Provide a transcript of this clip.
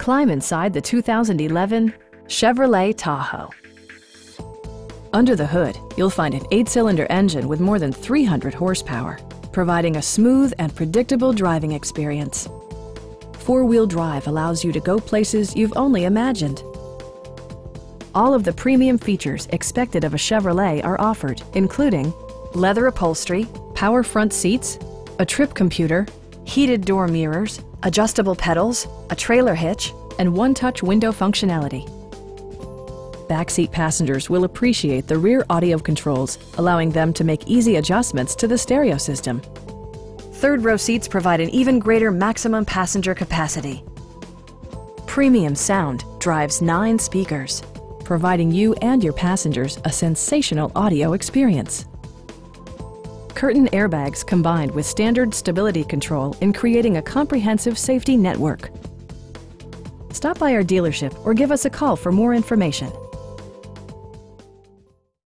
Climb inside the 2011 Chevrolet Tahoe. Under the hood, you'll find an 8-cylinder engine with more than 300 horsepower, providing a smooth and predictable driving experience. Four-wheel drive allows you to go places you've only imagined. All of the premium features expected of a Chevrolet are offered, including leather upholstery, power front seats, a trip computer, heated door mirrors, adjustable pedals, a trailer hitch, and one-touch window functionality. Backseat passengers will appreciate the rear audio controls, allowing them to make easy adjustments to the stereo system. Third-row seats provide an even greater maximum passenger capacity. Premium sound drives 9 speakers, providing you and your passengers a sensational audio experience. Curtain airbags combined with standard stability control in creating a comprehensive safety network. Stop by our dealership or give us a call for more information.